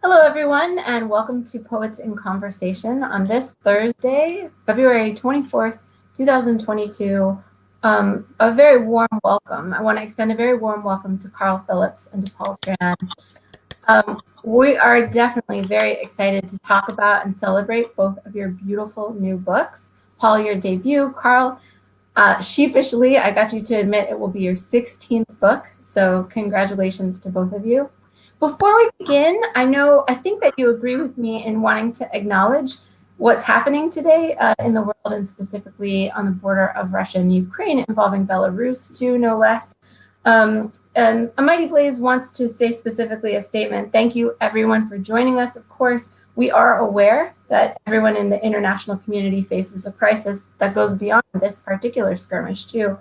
Hello, everyone, and welcome to Poets in Conversation on this Thursday, February 24th, 2022. A very warm welcome. I want to extend a very warm welcome to CARL PHILLIPS and to PAUL TRAN. We are definitely very excited to talk about and celebrate both of your beautiful new books. Paul, your debut. CARL, sheepishly, I got you to admit it will be your 16th book, so congratulations to both of you. Before we begin, I think that you agree with me in wanting to acknowledge what's happening today in the world, and specifically on the border of Russia and Ukraine, involving Belarus too, no less. And A Mighty Blaze wants to say specifically a statement. Thank you, everyone, for joining us. Of course, we are aware that everyone in the international community faces a crisis that goes beyond this particular skirmish too.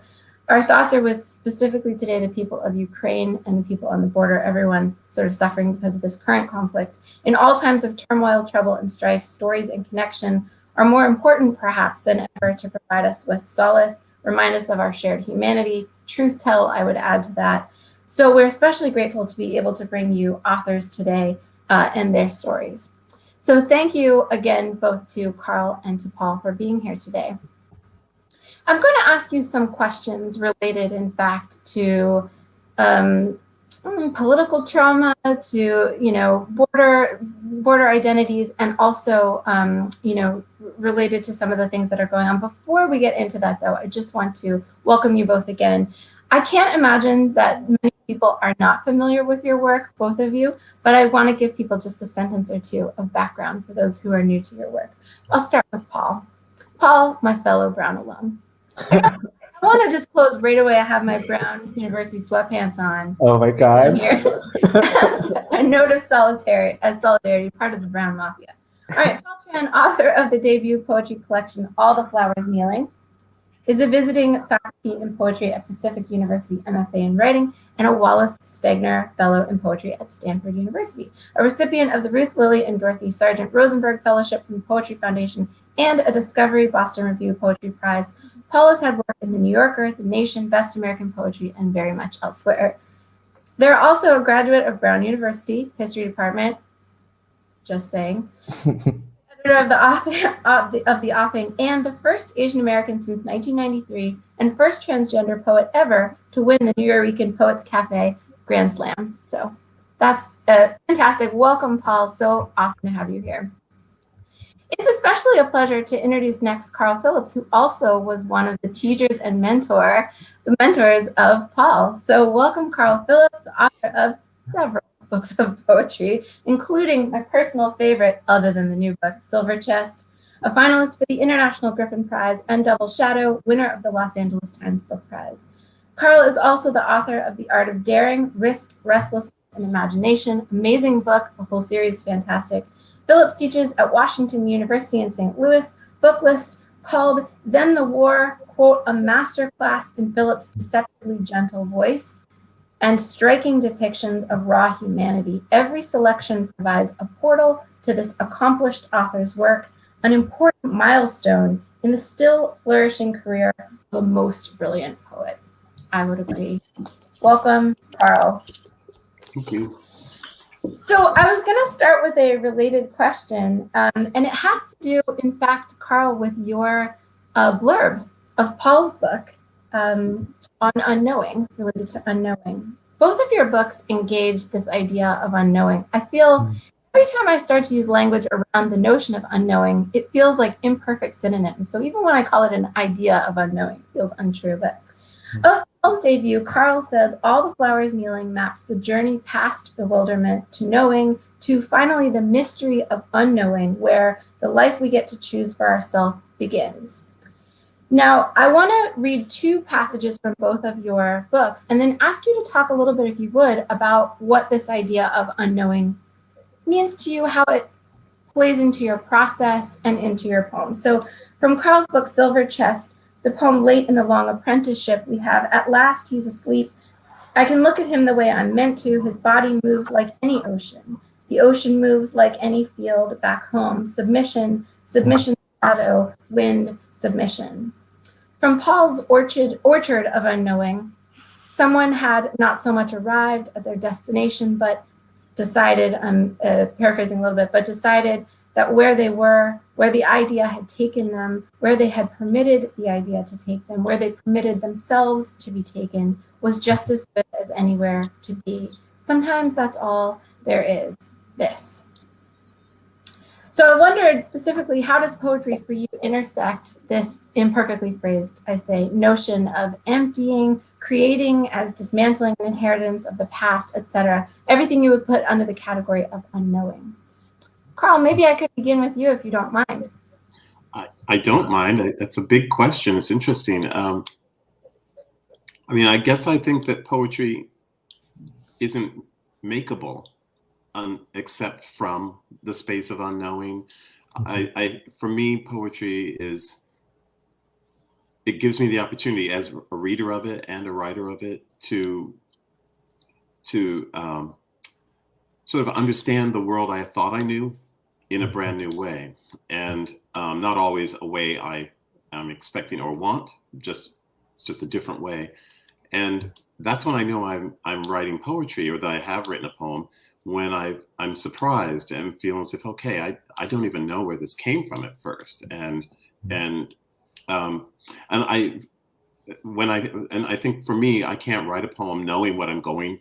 Our thoughts are with specifically today the people of Ukraine and the people on the border, everyone sort of suffering because of this current conflict. In all times of turmoil, trouble, and strife, stories and connection are more important perhaps than ever to provide us with solace, remind us of our shared humanity, truth tell, I would add to that. So we're especially grateful to be able to bring you authors today and their stories. So thank you again, both to CARL and to Paul, for being here today. I'm going to ask you some questions related, in fact, to political trauma, to border identities, and also related to some of the things that are going on. Before we get into that, though, I just want to welcome you both again. I can't imagine that many people are not familiar with your work, both of you, but I want to give people just a sentence or two of background for those who are new to your work. I'll start with Paul. Paul, my fellow Brown alum. I want to disclose right away I have my Brown University sweatpants on. Oh my God. Here. A note of solidarity, part of the Brown Mafia. All right, Paul Tran, author of the debut poetry collection, All the Flowers Kneeling, is a visiting faculty in poetry at Pacific University, MFA in Writing, and a Wallace Stegner Fellow in Poetry at Stanford University, a recipient of the Ruth Lilly and Dorothy Sargent Rosenberg Fellowship from the Poetry Foundation, and a Discovery Boston Review Poetry Prize. Paul has had work in The New Yorker, The Nation, Best American Poetry, and very much elsewhere. They're also a graduate of Brown University, History Department, just saying, editor of the Offing, and the first Asian American since 1993, and first transgender poet ever to win the Nuyorican Poets Cafe Grand Slam. So that's fantastic. Welcome, Paul. So awesome to have you here. It's especially a pleasure to introduce next CARL PHILLIPS, who also was one of the teachers and mentors of Paul. So welcome, CARL PHILLIPS, the author of several books of poetry, including my personal favorite, other than the new book, Silver Chest, a finalist for the International Griffin Prize, and Double Shadow, winner of the Los Angeles Times Book Prize. CARL is also the author of The Art of Daring, Risk, Restlessness, and Imagination, amazing book, the whole series is fantastic. Phillips teaches at Washington University in St. Louis, book list called Then the War, quote, a masterclass in Phillips' deceptively gentle voice and striking depictions of raw humanity. Every selection provides a portal to this accomplished author's work, an important milestone in the still flourishing career of a most brilliant poet. I would agree. Welcome, CARL. Thank you. So I was going to start with a related question, and it has to do, in fact, CARL, with your blurb of Paul's book on unknowing, related to unknowing. Both of your books engage this idea of unknowing. I feel every time I start to use language around the notion of unknowing, it feels like imperfect synonyms. So even when I call it an idea of unknowing, it feels untrue. But of Paul's debut, CARL says, All the Flowers Kneeling maps the journey past bewilderment to knowing, to finally the mystery of unknowing, where the life we get to choose for ourselves begins. Now, I want to read two passages from both of your books and then ask you to talk a little bit, if you would, about what this idea of unknowing means to you, how it plays into your process and into your poem. So from CARL's book, Silver Chest, the poem Late in the Long Apprenticeship, we have, At last he's asleep. I can look at him the way I'm meant to. His body moves like any ocean. The ocean moves like any field back home. Submission, shadow, wind, submission. From Paul's orchard of unknowing, someone had not so much arrived at their destination, but decided, I'm paraphrasing a little bit, but decided that where they were, where the idea had taken them, where they had permitted the idea to take them, where they permitted themselves to be taken, was just as good as anywhere to be. Sometimes that's all there is, this. So I wondered specifically, how does poetry for you intersect this imperfectly phrased, I say, notion of emptying, creating as dismantling an inheritance of the past, etc., everything you would put under the category of unknowing? Carl, maybe I could begin with you if you don't mind. I don't mind. That's a big question. It's interesting. I mean, I guess I think that poetry isn't makeable except from the space of unknowing. For me, poetry it gives me the opportunity as a reader of it and a writer of it to sort of understand the world I thought I knew in a brand new way, and not always a way I am expecting or want. It's just a different way, and that's when I know I'm writing poetry, or that I have written a poem, when I'm surprised and feel as if, okay, I don't even know where this came from at first, and I think for me, I can't write a poem knowing what I'm going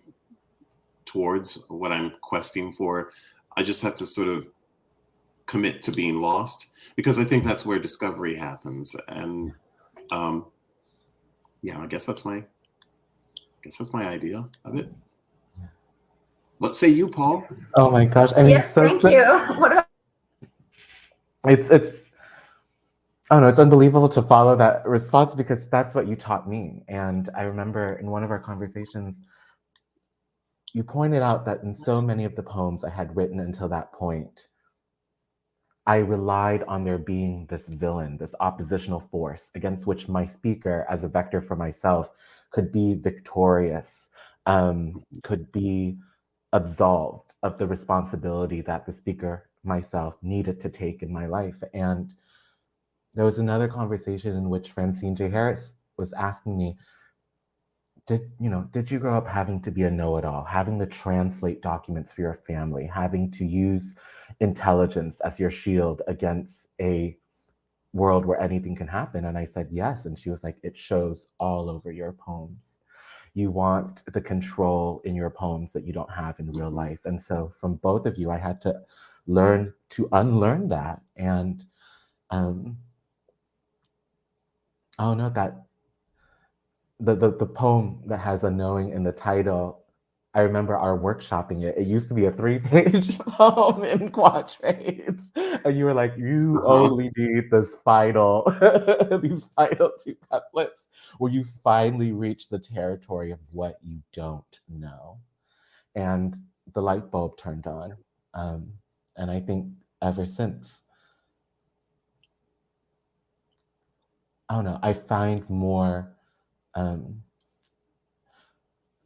towards, what I'm questing for. I just have to sort of commit to being lost, because I think that's where discovery happens. And yeah, I guess that's my idea of it. What say you, Paul? Oh my gosh! I mean, yes, thank you. What about? It's I don't know. It's unbelievable to follow that response, because that's what you taught me. And I remember in one of our conversations, you pointed out that in so many of the poems I had written until that point, I relied on there being this villain, this oppositional force against which my speaker, as a vector for myself, could be victorious, could be absolved of the responsibility that the speaker, myself, needed to take in my life. And there was another conversation in which Francine J. Harris was asking me, did you grow up having to be a know-it-all, having to translate documents for your family, having to use intelligence as your shield against a world where anything can happen? And I said, yes. And she was like, it shows all over your poems. You want the control in your poems that you don't have in real life. And so from both of you, I had to learn to unlearn that. And I don't know, that the poem that has a knowing in the title, I remember our workshopping it. It used to be a 3-page poem in quatrains. And you were like, you only need this final, these final 2 couplets, where you finally reach the territory of what you don't know. And the light bulb turned on. And I think ever since, I don't know, I find more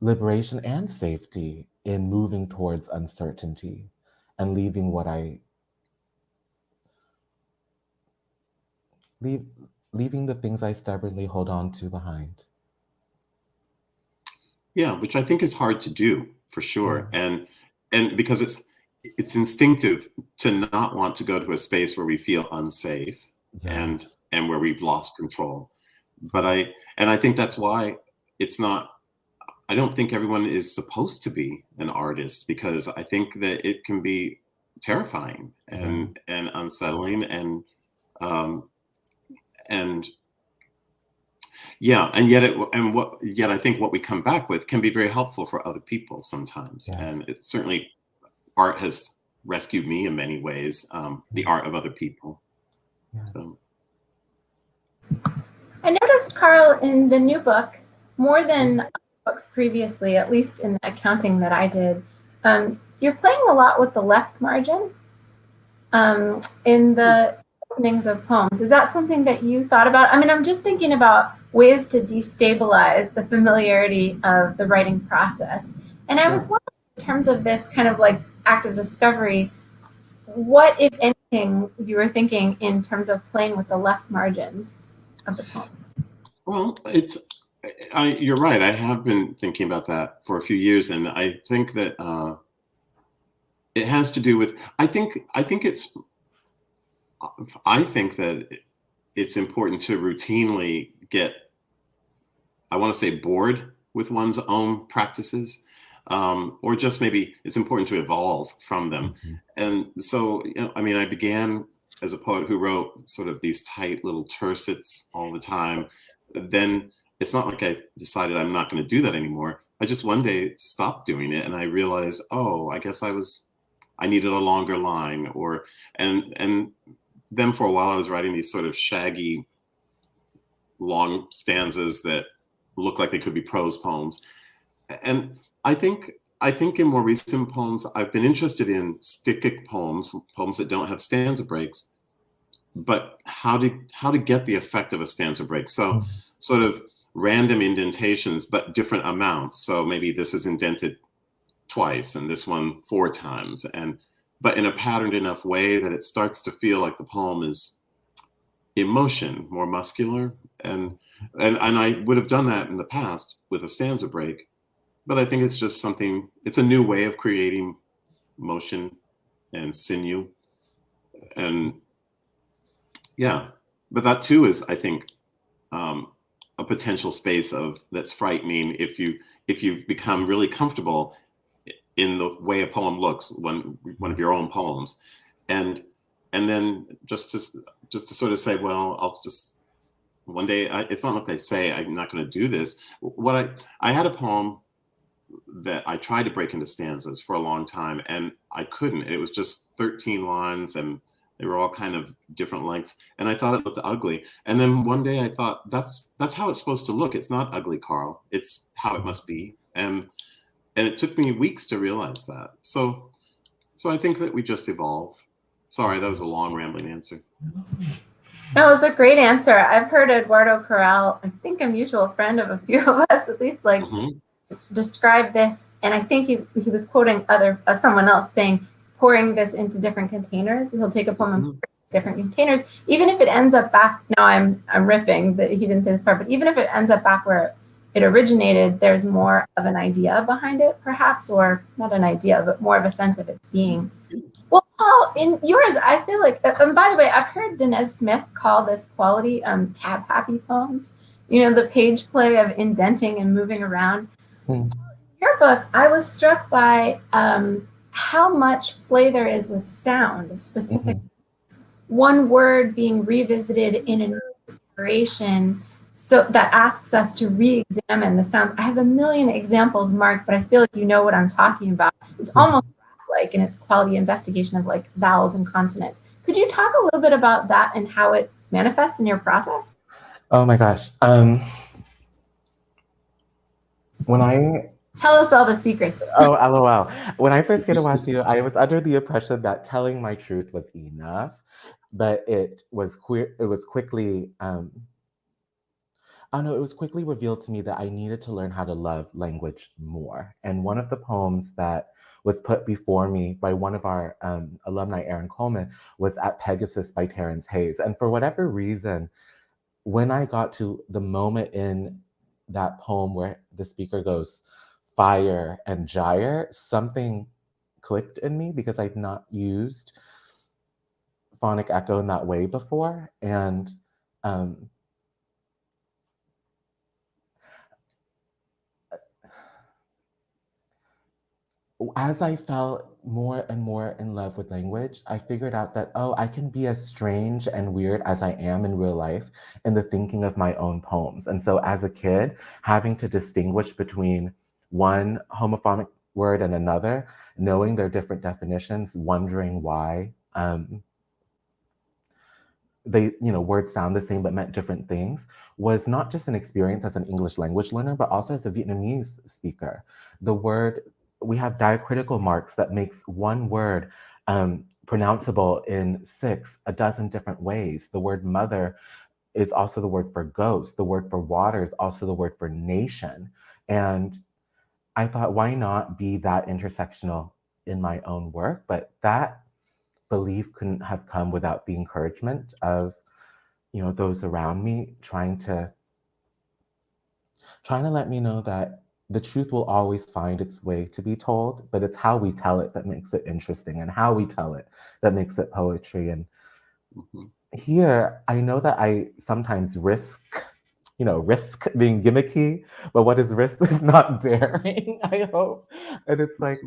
liberation and safety in moving towards uncertainty and leaving leaving the things I stubbornly hold on to behind. Yeah, which I think is hard to do, for sure. And because it's instinctive to not want to go to a space where we feel unsafe, Yes. and where we've lost control. But I think that's why I don't think everyone is supposed to be an artist, because I think that it can be terrifying and unsettling, and yeah, and yet I think what we come back with can be very helpful for other people sometimes. Yes. And it's certainly, art has rescued me in many ways, the art of other people. Yeah. So. I noticed, Carl, in the new book, more than books previously, at least in the accounting that I did, you're playing a lot with the left margin in the openings of poems. Is that something that you thought about? I mean, I'm just thinking about ways to destabilize the familiarity of the writing process. And I was wondering, in terms of this kind of like act of discovery, what, if anything, you were thinking in terms of playing with the left margins of the poems? Well, you're right. I have been thinking about that for a few years, and I think that it has to do with, I think that it's important to routinely get, I want to say, bored with one's own practices, or just maybe it's important to evolve from them. Mhm. And so, I mean, I began as a poet who wrote sort of these tight little tercets all the time. Then it's not like I decided I'm not going to do that anymore. I just one day stopped doing it, and I realized, oh, I guess I needed a longer line, and then for a while I was writing these sort of shaggy, long stanzas that look like they could be prose poems. And I think in more recent poems, I've been interested in stychic poems, poems that don't have stanza breaks, but how to get the effect of a stanza break. So Mhm. sort of random indentations, but different amounts. So maybe this is indented twice and this one 4 times, but in a patterned enough way that it starts to feel like the poem is in motion, more muscular. And I would have done that in the past with a stanza break, but I think it's just something, it's a new way of creating motion and sinew. And yeah, but that too is, I think, a potential space of that's frightening if you've become really comfortable in the way a poem looks, one of your own poems, and then just to sort of say, well, I'll just one day, it's not like I say I'm not going to do this. What I had a poem that I tried to break into stanzas for a long time, and I couldn't. It was just 13 lines, and they were all kind of different lengths, and I thought it looked ugly. And then one day I thought, that's how it's supposed to look. It's not ugly, Carl. It's how it must be. And it took me weeks to realize that. So I think that we just evolve. Sorry, that was a long rambling answer. No, it was a great answer. I've heard Eduardo Corral, I think a mutual friend of a few of us, at least, like, describe this, and I think he was quoting someone else saying, pouring this into different containers. He'll take a poem and pour it into different containers, even if it ends up back. Now I'm riffing that he didn't say this part, but even if it ends up back where it originated, there's more of an idea behind it, perhaps, or not an idea, but more of a sense of its being. Well, Paul, in yours, I feel like, and by the way, I've heard Dinez Smith call this quality tab happy poems. You know, the page play of indenting and moving around. Mm. Your book, I was struck by how much play there is with sound, specific one word being revisited in a new iteration, so that asks us to re-examine the sounds. I have a million examples marked, but I feel like you know what I'm talking about. It's almost like in its quality investigation of like vowels and consonants. Could you talk a little bit about that and how it manifests in your process? Oh my gosh. When I Tell us all the secrets. Oh, LOL. When I first came to watch you, I was under the impression that telling my truth was enough, but it was quickly it was quickly revealed to me that I needed to learn how to love language more. And one of the poems that was put before me by one of our alumni, Aaron Coleman, was At Pegasus by Terrence Hayes. And for whatever reason, when I got to the moment in that poem where the speaker goes, fire and gyre, something clicked in me because I'd not used phonic echo in that way before. And as I felt more and more in love with language, I figured out that, oh, I can be as strange and weird as I am in real life in the thinking of my own poems. And so as a kid, having to distinguish between one homophonic word and another, knowing their different definitions, wondering why words sound the same but meant different things, was not just an experience as an English language learner, but also as a Vietnamese speaker. We have diacritical marks that makes one word pronounceable in a dozen different ways. The word mother is also the word for ghost. The word for water is also the word for nation. And I thought, why not be that intersectional in my own work? But that belief couldn't have come without the encouragement of, those around me trying to let me know that the truth will always find its way to be told, but it's how we tell it that makes it interesting, and how we tell it that makes it poetry. And here, I know that I sometimes risk being gimmicky, but what is risk is not daring, I hope. And it's like,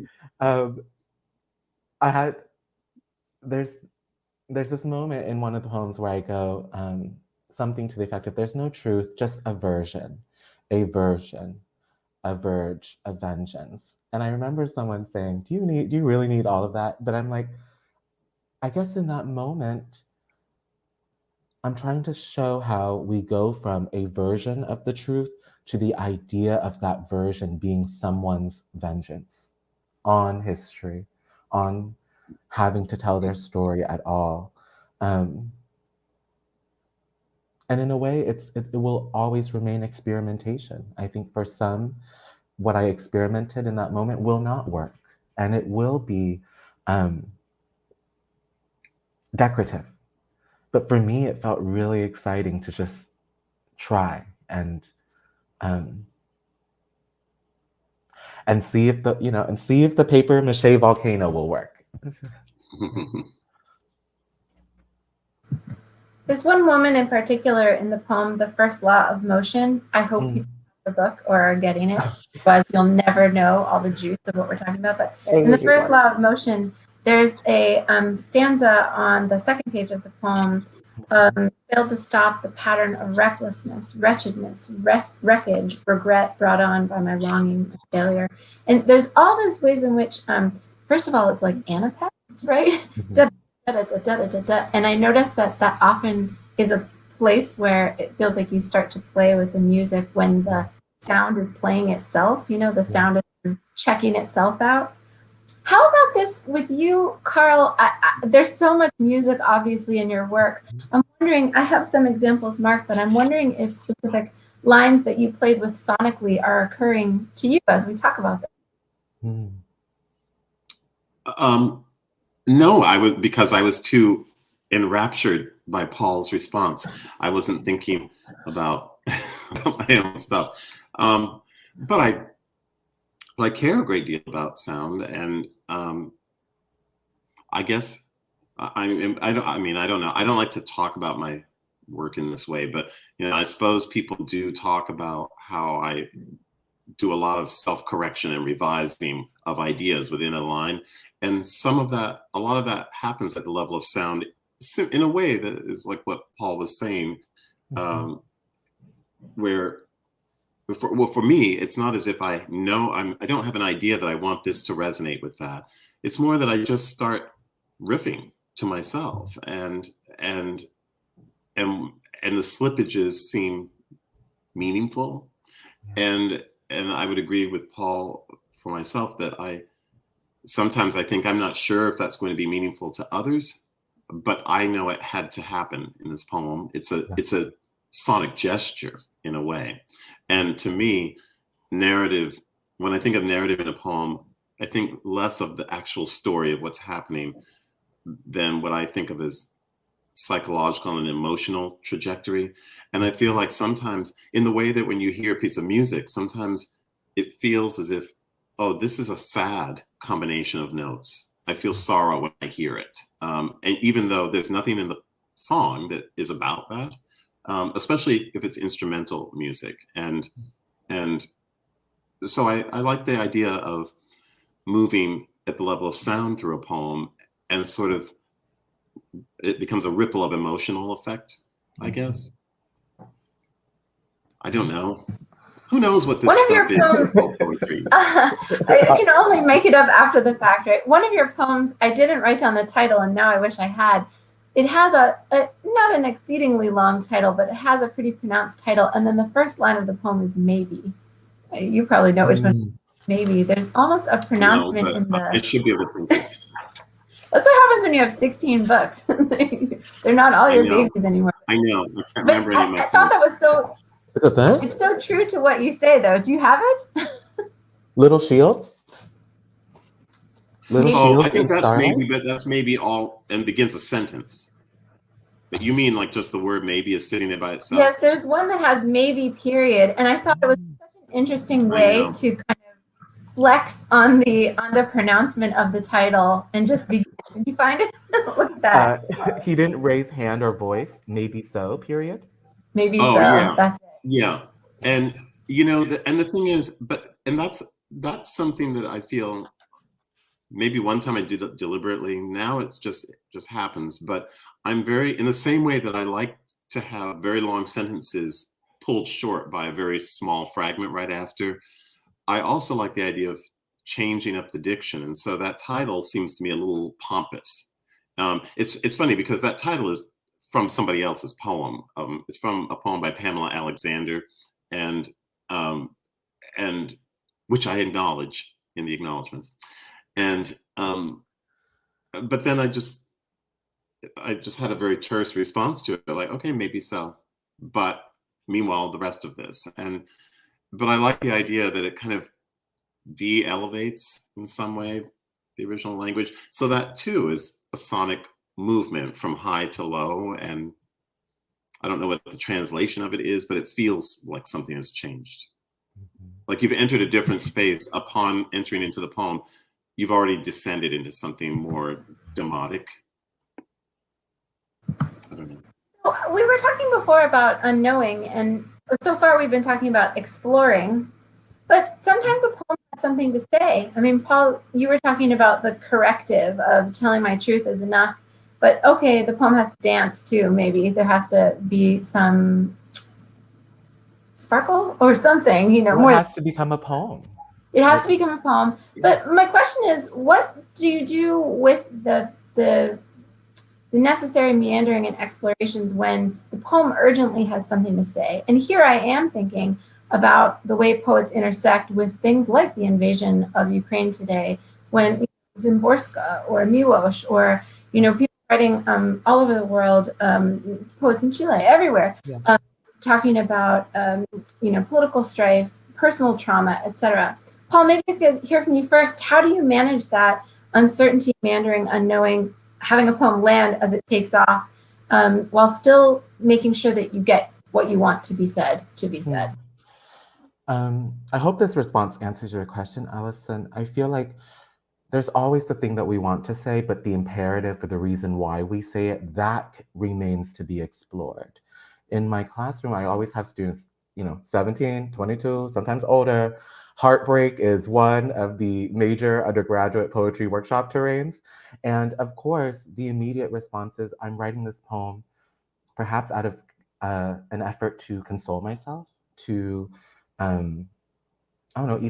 there's this moment in one of the poems where I go, something to the effect of, there's no truth, just aversion, a version, a verge, a vengeance. And I remember someone saying, do you really need all of that? But I'm like, I guess in that moment, I'm trying to show how we go from a version of the truth to the idea of that version being someone's vengeance on history, on having to tell their story at all. And in a way, it will always remain experimentation. I think for some, what I experimented in that moment will not work, and it will be decorative. But for me, it felt really exciting to just try and see if the paper mache volcano will work. There's one woman in particular in the poem, The First Law of Motion. I hope people have the book or are getting it, otherwise you'll never know all the juice of what we're talking about. But in The First Law of Motion, there's a stanza on the second page of the poem, failed to stop the pattern of recklessness, wretchedness, wreckage, regret brought on by my longing and failure. And there's all these ways in which, first of all, it's like anapaests, right? And I noticed that often is a place where it feels like you start to play with the music when the sound is playing itself, the sound is checking itself out. How about this with you, Carl? There's so much music, obviously, in your work. I'm wondering, I have some examples marked, but I'm wondering if specific lines that you played with sonically are occurring to you as we talk about them. No, because I was too enraptured by Paul's response. I wasn't thinking about my own stuff. But I care a great deal about sound, and I guess I don't know. I don't like to talk about my work in this way, but I suppose people do talk about how I do a lot of self-correction and revising of ideas within a line, and a lot of that happens at the level of sound, in a way that is like what Paul was saying, where. For me, it's not as if I don't have an idea that I want this to resonate with that. It's more that I just start riffing to myself, and the slippages seem meaningful, and I would agree with Paul for myself that sometimes I think I'm not sure if that's going to be meaningful to others, but I know it had to happen in this poem. It's a sonic gesture in a way. And to me, narrative, when I think of narrative in a poem, I think less of the actual story of what's happening than what I think of as psychological and emotional trajectory. And I feel like sometimes in the way that when you hear a piece of music, sometimes it feels as if, oh, this is a sad combination of notes. I feel sorrow when I hear it. And even though there's nothing in the song that is about that, especially if it's instrumental music. And so I like the idea of moving at the level of sound through a poem, and sort of it becomes a ripple of emotional effect, I guess. I don't know. Who knows what this stuff is called poetry? I can only make it up after the fact, right? One of your poems, I didn't write down the title, and now I wish I had. It has not an exceedingly long title, but it has a pretty pronounced title. And then the first line of the poem is maybe. You probably know which one. Maybe. There's almost a pronouncement in the. I should be able to think of it. That's what happens when you have 16 books. They're not all your babies anymore. I know. I can't remember any of my I thought that was so. It's so true to what you say, though. Do you have it? Little Shields? I think that's maybe all, and begins a sentence. But you mean like just the word maybe is sitting there by itself? Yes, there's one that has maybe period, and I thought it was such an interesting way to kind of flex on the pronouncement of the title and just begin. Did you find it? Look at that. He didn't raise hand or voice. Maybe so. Period. Maybe Oh so. yeah, That's it. yeah. And you know, and the thing is, and that's something that I feel maybe one time I did it deliberately. Now it just happens. But I'm very in the same way that I like to have very long sentences pulled short by a very small fragment right after. I also like the idea of changing up the diction, and so that title seems to me a little pompous. It's funny because that title is from somebody else's poem. It's from a poem by Pamela Alexander, and um, and which I acknowledge in the acknowledgments. And but then I just had a very terse response to it, like, okay, maybe so, but meanwhile the rest of this, but I like the idea that it kind of de-elevates in some way the original language, so that too is a sonic movement from high to low, and I don't know what the translation of it is, but it feels like something has changed. Like you've entered a different space upon entering into the poem. You've already descended into something more demotic. I don't know. We were talking before about unknowing, and so far we've been talking about exploring, but sometimes a poem has something to say. I mean, Paul, you were talking about the corrective of telling my truth is enough, but okay, the poem has to dance too, maybe. There has to be some sparkle or something, you know. Well, more. It has to become a poem. It has to become a poem. But my question is, what do you do with the necessary meandering and explorations when the poem urgently has something to say? And here I am thinking about the way poets intersect with things like the invasion of Ukraine today, when Zimborska or Miłosz or, you know, people writing all over the world, poets in Chile, everywhere, Yeah. talking about, you know, political strife, personal trauma, etc. Paul, maybe I could hear from you first. How do you manage that uncertainty, meandering, unknowing, having a poem land as it takes off, while still making sure that you get what you want to be said to be said? I hope this response answers your question, Allison. I feel like there's always the thing that we want to say, but the imperative for the reason why we say it, that remains to be explored. In my classroom, I always have students, you know, 17, 22, sometimes older. Heartbreak is one of the major undergraduate poetry workshop terrains. And of course, the immediate response is, I'm writing this poem perhaps out of an effort to console myself, to, I don't know,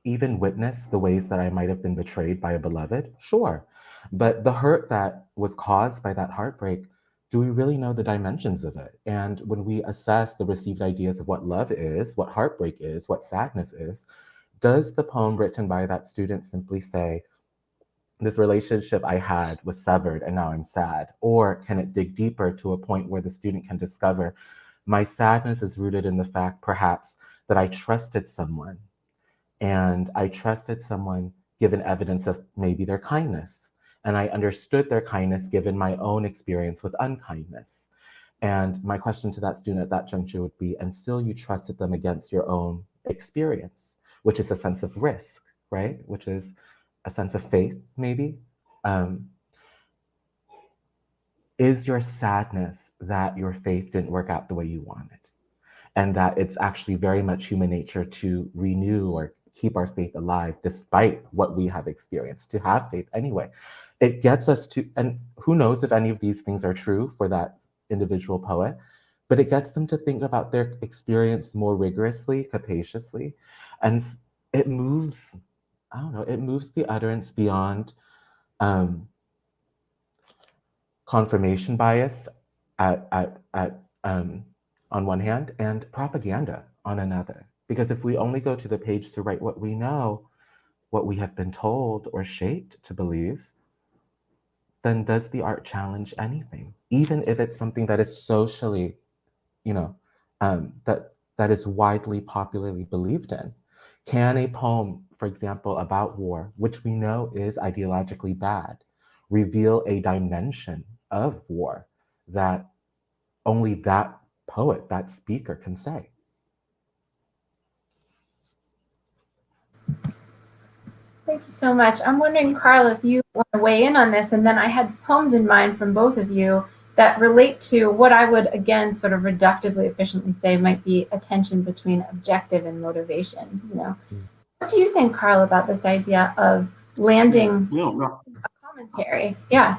even witness the ways that I might have been betrayed by a beloved, sure. But the hurt that was caused by that heartbreak, do we really know the dimensions of it? And when we assess the received ideas of what love is, what heartbreak is, what sadness is, does the poem written by that student simply say, this relationship I had was severed and now I'm sad? Or can it dig deeper to a point where the student can discover, my sadness is rooted in the fact perhaps that I trusted someone, and I trusted someone given evidence of maybe their kindness. And I understood their kindness given my own experience with unkindness. And my question to that student at that juncture would be, and still you trusted them against your own experience, which is a sense of risk, right? Which is a sense of faith, maybe. Is your sadness that your faith didn't work out the way you wanted? And that it's actually very much human nature to renew or keep our faith alive despite what we have experienced, to have faith anyway. It gets us to, and who knows if any of these things are true for that individual poet, but it gets them to think about their experience more rigorously, capaciously, and it moves, I don't know, it moves the utterance beyond confirmation bias on one hand, and propaganda on another. Because if we only go to the page to write what we know, what we have been told or shaped to believe, then does the art challenge anything? Even if it's something that is socially, you know, that is widely popularly believed in. Can a poem, for example, about war, which we know is ideologically bad, reveal a dimension of war that only that poet, that speaker can say? Thank you so much. I'm wondering, Carl, if you want to weigh in on this, and then I had poems in mind from both of you that relate to what I would, again, sort of reductively, efficiently say might be a tension between objective and motivation. You know, what do you think, Carl, about this idea of landing No. a commentary? Yeah.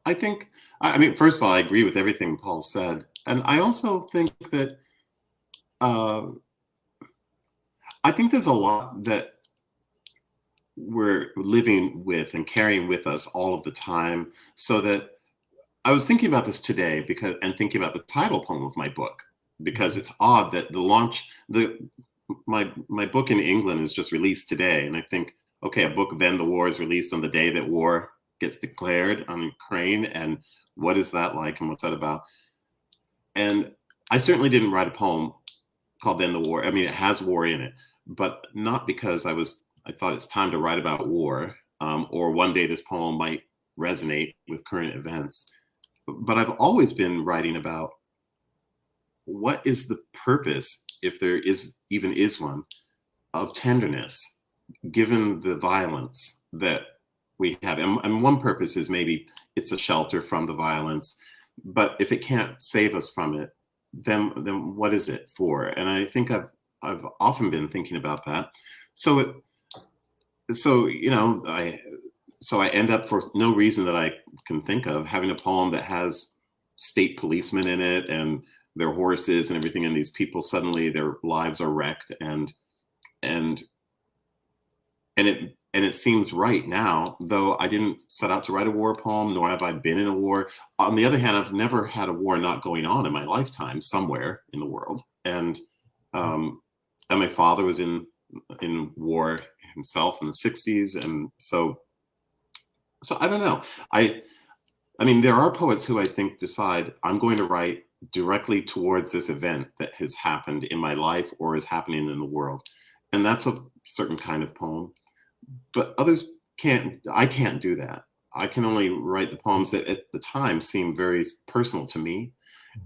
I think, I mean, first of all, I agree with everything Paul said. And I also think that, I think there's a lot that we're living with and carrying with us all of the time. So that I was thinking about this today and thinking about the title poem of my book, because it's odd that my book in England is just released today. And I think, okay, a book, Then the War, is released on the day that war gets declared on Ukraine. And what is that like? And what's that about? And I certainly didn't write a poem called Then the War. I mean, it has war in it, but not because I thought it's time to write about war, or one day this poem might resonate with current events. But I've always been writing about what is the purpose, if there even is one, of tenderness, given the violence that we have. And one purpose is maybe it's a shelter from the violence, but if it can't save us from it, then what is it for? And I think I've often been thinking about that. So I end up, for no reason that I can think of, having a poem that has state policemen in it and their horses and everything, and these people suddenly their lives are wrecked, and it seems right now, though I didn't set out to write a war poem, nor have I been in a war. On the other hand, I've never had a war not going on in my lifetime somewhere in the world, and my father was in war himself in the 60s, and so I don't know. I mean, there are poets who I think decide, I'm going to write directly towards this event that has happened in my life or is happening in the world, and that's a certain kind of poem. But others can't. I can't do that. I can only write the poems that at the time seem very personal to me,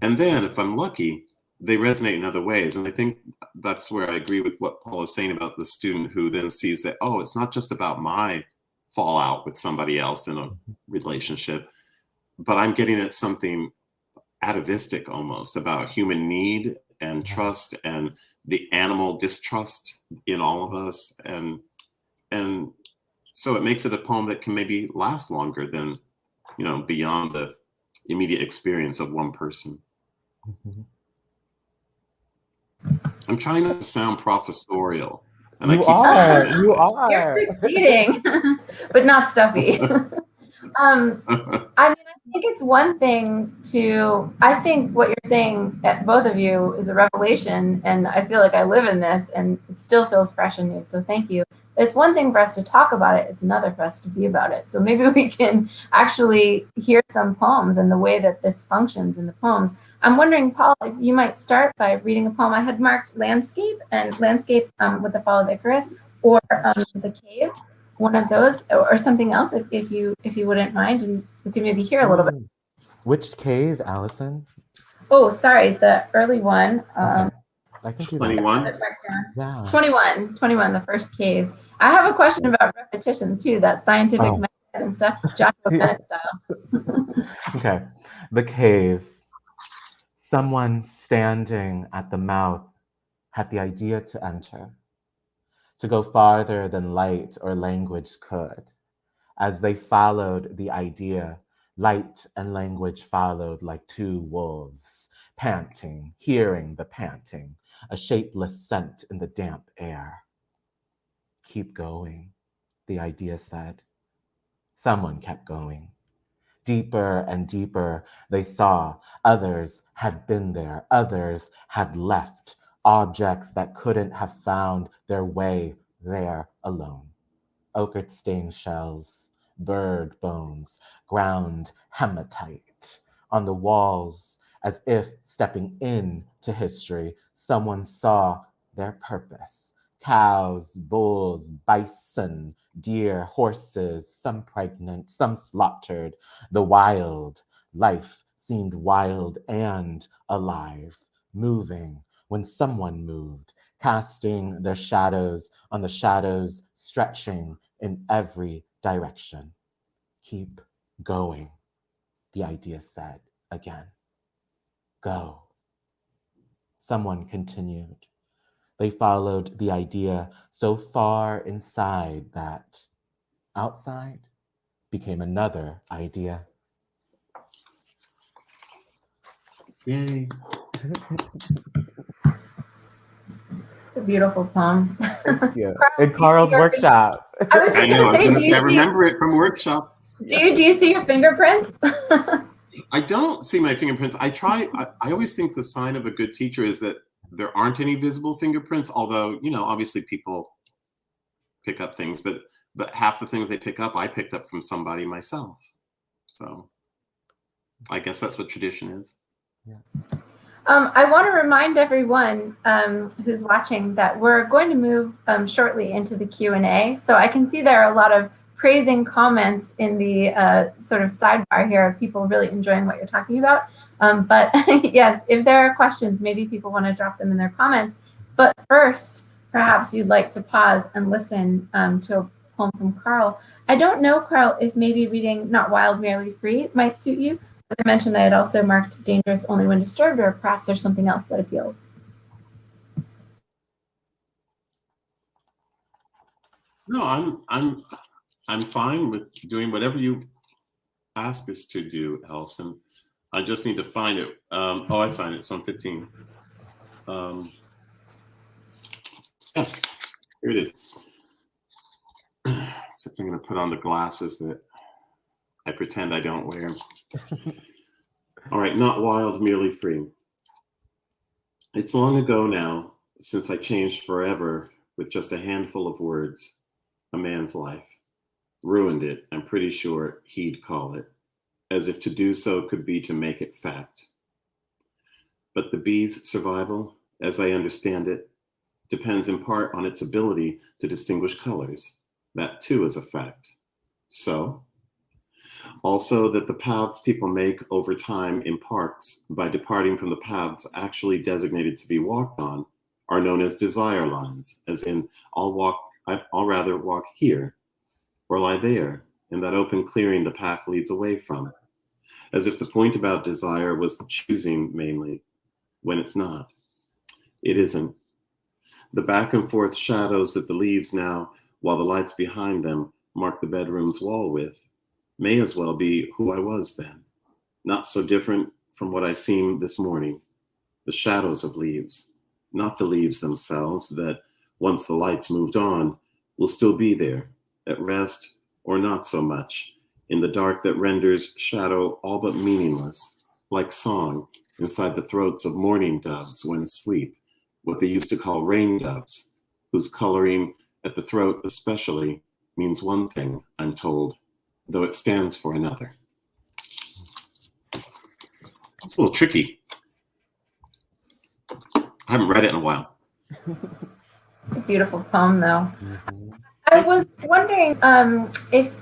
and then if I'm lucky, they resonate in other ways. And I think that's where I agree with what Paul is saying about the student who then sees that, oh, it's not just about my fallout with somebody else in a relationship, but I'm getting at something atavistic almost about human need and trust and the animal distrust in all of us. And so it makes it a poem that can maybe last longer than, beyond the immediate experience of one person. I'm trying to sound professorial. And You are. You're succeeding, but not stuffy. I mean, I think it's one thing I think what you're saying, both of you, is a revelation, and I feel like I live in this, and it still feels fresh and new, so thank you. It's one thing for us to talk about it, it's another for us to be about it. So maybe we can actually hear some poems and the way that this functions in the poems. I'm wondering, Paul, if you might start by reading a poem. I had marked landscape with the Fall of Icarus, or The Cave, one of those, or something else, if you wouldn't mind, and we could maybe hear a little bit. Which cave, Allison? Oh, sorry, the early one. Okay. I can do 21. that. Yeah. 21, the first cave. I have a question about repetition too, that scientific method and stuff, Joshua Bennett style. Okay. The cave. Someone standing at the mouth had the idea to enter, to go farther than light or language could. As they followed the idea, light and language followed like two wolves, panting, hearing the panting, a shapeless scent in the damp air. Keep going, the idea said. Someone kept going. Deeper and deeper, they saw others had been there, others had left, objects that couldn't have found their way there alone. Ochre-stained shells, bird bones, ground hematite. On the walls, as if stepping into history, someone saw their purpose. Cows, bulls, bison, deer, horses, some pregnant, some slaughtered. The wild life seemed wild and alive, moving when someone moved, casting their shadows on the shadows, stretching in every direction. Keep going, the idea said again. Go. Someone continued. They followed the idea so far inside that outside became another idea. Yay. It's a beautiful poem. Thank you. Carl, In Carl's workshop. I was just going to say, I remember it from workshop. Do you see your fingerprints? I don't see my fingerprints. I always think the sign of a good teacher is that there aren't any visible fingerprints, although, you know, obviously people pick up things, but half the things they pick up, I picked up from somebody myself. So I guess that's what tradition is. Yeah. I want to remind everyone who's watching that we're going to move shortly into the Q&A. So I can see there are a lot of praising comments in the sort of sidebar here of people really enjoying what you're talking about. But yes, if there are questions, maybe people want to drop them in their comments. But first, perhaps you'd like to pause and listen to a poem from Carl. I don't know, Carl, if maybe reading Not Wild, Merely Free might suit you. As I mentioned, I had also marked dangerous only when disturbed, or perhaps there's something else that appeals. No, I'm fine with doing whatever you ask us to do, Alison. I just need to find it. Oh, I find it. It's on 15. Yeah, here it is. Except I'm going to put on the glasses that I pretend I don't wear. All right, Not Wild, Merely Free. It's long ago now since I changed forever with just a handful of words, a man's life. Ruined it, I'm pretty sure he'd call it, as if to do so could be to make it fact. But the bee's survival, as I understand it, depends in part on its ability to distinguish colors. That too is a fact. So, also that the paths people make over time in parks by departing from the paths actually designated to be walked on are known as desire lines, as in I'll rather walk here or lie there in that open clearing the path leads away from, as if the point about desire was the choosing mainly, when it's not. It isn't. The back and forth shadows that the leaves now, while the lights behind them mark the bedroom's wall with, may as well be who I was then, not so different from what I seem this morning, the shadows of leaves, not the leaves themselves that, once the lights moved on, will still be there, at rest or not so much, in the dark that renders shadow all but meaningless, like song inside the throats of mourning doves when asleep, what they used to call rain doves, whose coloring at the throat especially means one thing, I'm told, though it stands for another. It's a little tricky. I haven't read it in a while. It's a beautiful poem, though. Mm-hmm. I was wondering if,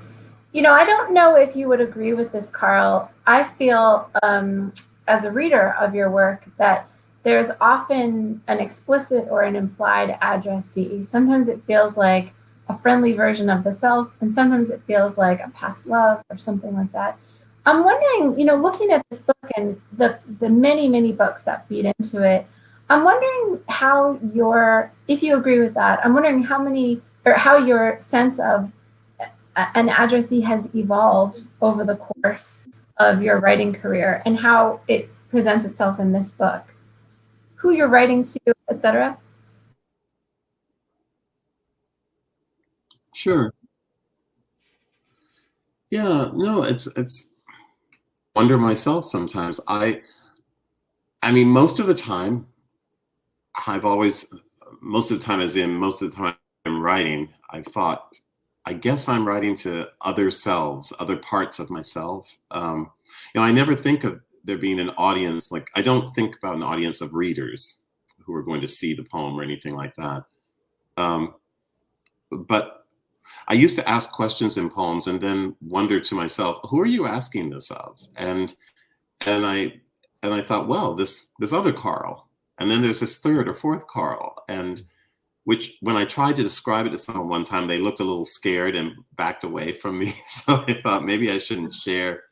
you know, I don't know if you would agree with this, Carl. I feel, as a reader of your work, that there's often an explicit or an implied addressee. Sometimes it feels like a friendly version of the self, and sometimes it feels like a past love or something like that. I'm wondering, you know, looking at this book and the many, many books that feed into it, I'm wondering how if you agree with that, I'm wondering how your sense of an addressee has evolved over the course of your writing career and how it presents itself in this book. Who you're writing to, etc. Sure. Yeah, no, it's wonder myself sometimes. I mean, most of the time as in most of the time I'm writing, I've thought, I guess I'm writing to other selves, other parts of myself. You know, I never think of there being an audience, like I don't think about an audience of readers who are going to see the poem or anything like that. But I used to ask questions in poems and then wonder to myself, who are you asking this of? And I thought, well, this other Carl, And then there's this third or fourth Carl, and which when I tried to describe it to someone one time, they looked a little scared and backed away from me. So I thought maybe I shouldn't share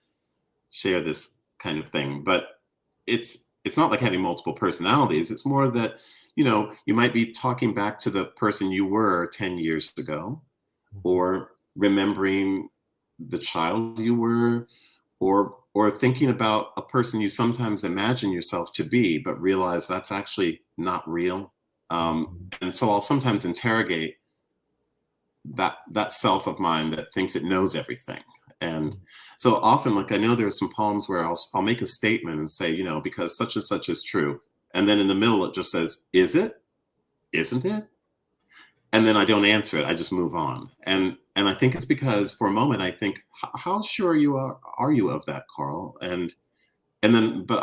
this kind of thing. But it's not like having multiple personalities. It's more that, you know, you might be talking back to the person you were 10 years ago, or remembering the child you were, or thinking about a person you sometimes imagine yourself to be, but realize that's actually not real. And so I'll sometimes interrogate that self of mine that thinks it knows everything. And so often, like, I know there are some poems where I'll make a statement and say, you know, because such and such is true. And then in the middle, it just says, is it? Isn't it? And then I don't answer it. I just move on. And I think it's because for a moment, I think, how sure are you of that, Carl? And then, but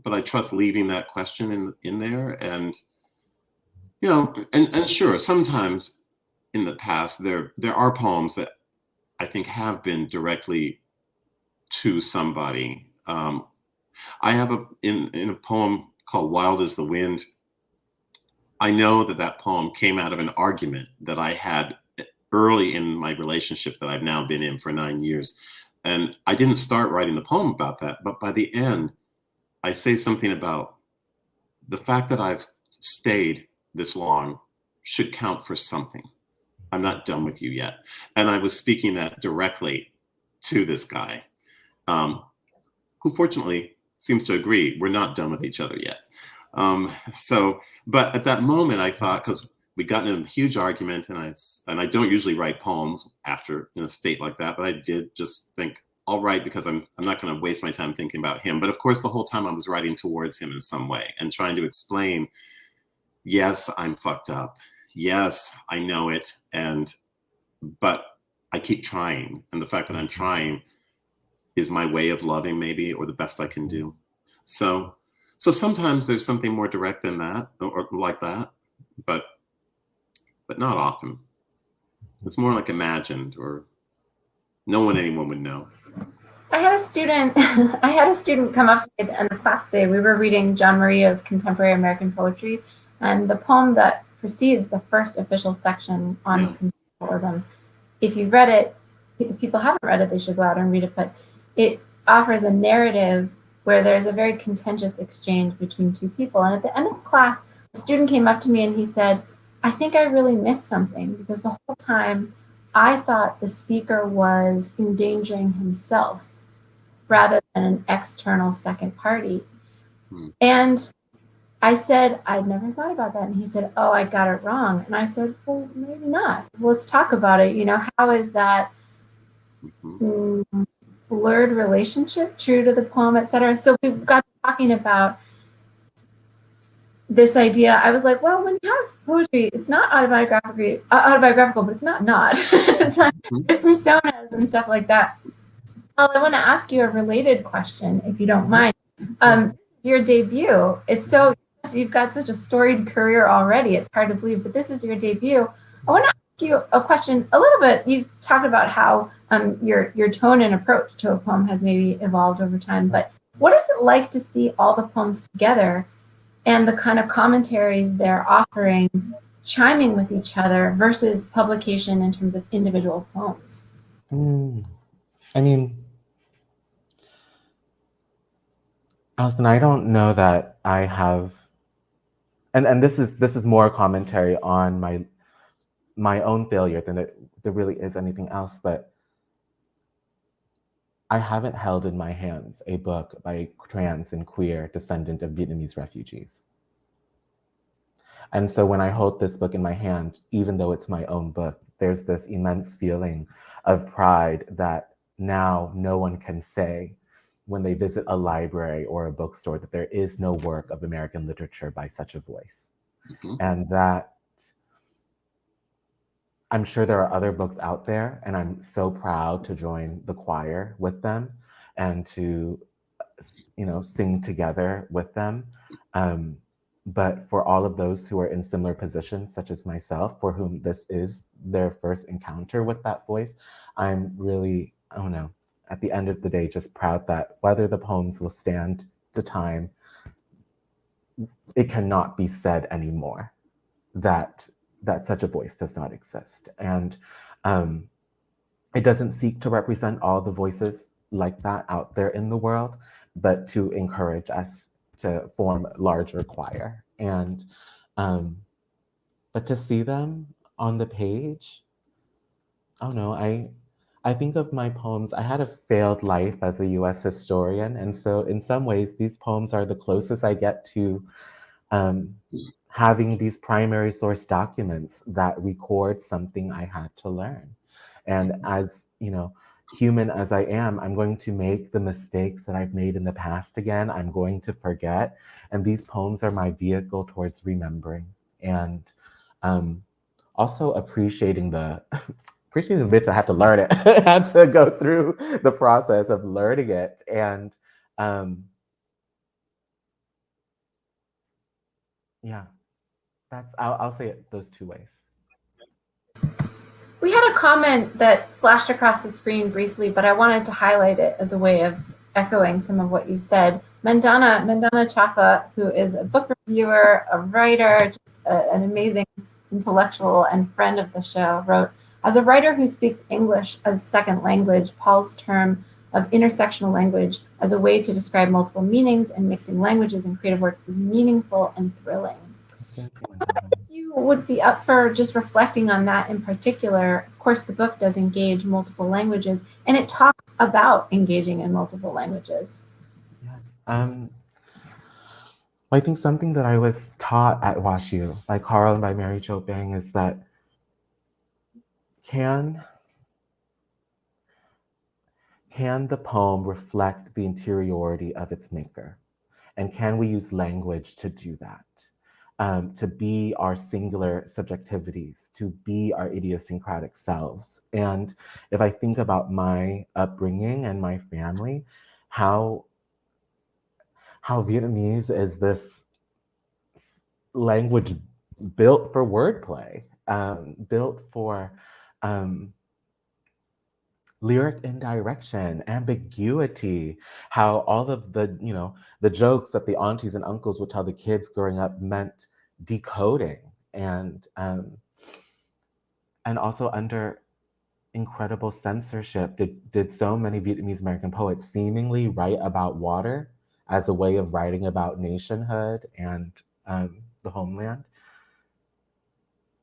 I trust leaving that question in there. And, you know, and sure, sometimes in the past, there are poems that I think have been directly to somebody. I have in a poem called Wild as the Wind, I know that poem came out of an argument that I had early in my relationship that I've now been in for 9 years. And I didn't start writing the poem about that, but by the end, I say something about the fact that I've stayed this long should count for something. I'm not done with you yet. And I was speaking that directly to this guy, who fortunately seems to agree we're not done with each other yet. But at that moment I thought, because we got in a huge argument, and I don't usually write poems after in a state like that, but I did just think, I'll write because I'm not going to waste my time thinking about him. But of course, the whole time I was writing towards him in some way and trying to explain, yes, I'm fucked up. Yes, I know it. But I keep trying. And the fact that I'm trying is my way of loving, maybe, or the best I can do. So sometimes there's something more direct than that, or like that, but not often. It's more like imagined, or anyone would know. I had a student come up to me at the end of class today. We were reading John Maria's Contemporary American Poetry, and the poem that precedes the first official section on contemporalism. If you've read it, if people haven't read it, they should go out and read it. But it offers a narrative where there's a very contentious exchange between two people. And at the end of class, the student came up to me and he said, I think I really missed something, because the whole time I thought the speaker was endangering himself rather than an external second party. And I said, I'd never thought about that. And he said, oh, I got it wrong. And I said, well, maybe not. Well, let's talk about it. You know, how is that blurred relationship true to the poem, etc.? So we got talking about this idea. I was like, well, when you have poetry, it's not autobiographical, but it's not. It's not personas and stuff like that. Oh, I want to ask you a related question, if you don't mind. Your debut. You've got such a storied career already. It's hard to believe, but this is your debut. I want to ask you a question a little bit. You've talked about how your tone and approach to a poem has maybe evolved over time, but what is it like to see all the poems together and the kind of commentaries they're offering chiming with each other versus publication in terms of individual poems? I mean, Alison, I don't know that I have, and this is more commentary on my own failure than there really is anything else, but I haven't held in my hands a book by a trans and queer descendant of Vietnamese refugees. And so when I hold this book in my hand, even though it's my own book, there's this immense feeling of pride that now no one can say when they visit a library or a bookstore that there is no work of American literature by such a voice. And that I'm sure there are other books out there, and I'm so proud to join the choir with them and to, you know, sing together with them. But for all of those who are in similar positions, such as myself, for whom this is their first encounter with that voice, I'm really, I don't know, at the end of the day, just proud that whether the poems will stand the time, it cannot be said anymore that such a voice does not exist. And it doesn't seek to represent all the voices like that out there in the world, but to encourage us to form larger choir. And but to see them on the page, oh no, I think of my poems. I had a failed life as a US historian. And so in some ways, these poems are the closest I get to having these primary source documents that record something I had to learn. And as, you know, human as I am, I'm going to make the mistakes that I've made in the past again. I'm going to forget. And these poems are my vehicle towards remembering. And also appreciating the bits I had to learn it. I had to go through the process of learning it. And yeah, I'll say it those two ways. We had a comment that flashed across the screen briefly, but I wanted to highlight it as a way of echoing some of what you said. Mandana Chaffa, who is a book reviewer, a writer, just an amazing intellectual and friend of the show, wrote, as a writer who speaks English as second language, Paul's term of intersectional language as a way to describe multiple meanings and mixing languages in creative work is meaningful and thrilling. Thank you. If you would be up for just reflecting on that in particular. Of course, the book does engage multiple languages, and it talks about engaging in multiple languages. Yes. I think something that I was taught at WashU by CARL and by Mary Jo Bang is that can the poem reflect the interiority of its maker? And can we use language to do that? To be our singular subjectivities, to be our idiosyncratic selves. And if I think about my upbringing and my family, how Vietnamese is this language built for wordplay, built for lyric indirection, ambiguity, how all of the, you know, the jokes that the aunties and uncles would tell the kids growing up meant decoding, and also under incredible censorship did so many Vietnamese American poets seemingly write about water as a way of writing about nationhood and the homeland.